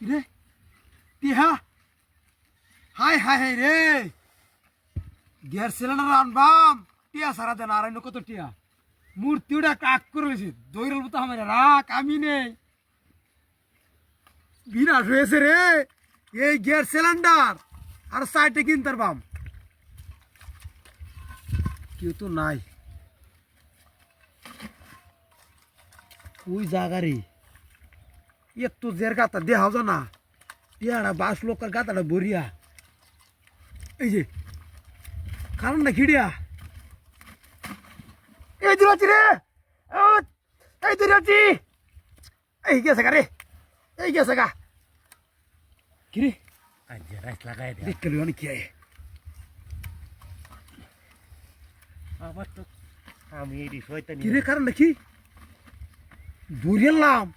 রে টিহা high high high রে gas cylinder আনবাম টিয়া সারা দেন আর কত টিয়া মূর্তি ওটা কাক করে রয়েছে দৈরল মতো আমার রাখ আমি নেই বিরাট হয়েছে রে এই গ্যাস সিলিন্ডার আর সাইডে কিনতার বাম কেউ তো নাই ওই জায়গারই একটু জের গাতা দেখাও জানা টিয়াটা 22 লোকের গাতাটা বরিয়া এই যে কারণ না খিড়িয়া এই দূরাচ্ছি রে এই দূরাচ্ছি এই গেছে গা রে এই গেছে গা কিরে রাইস লাগাই দে দেখতে অনেক কি আবার তো আমি এই শয়তানি কিরে কারণ নাকি বরিয়ালাম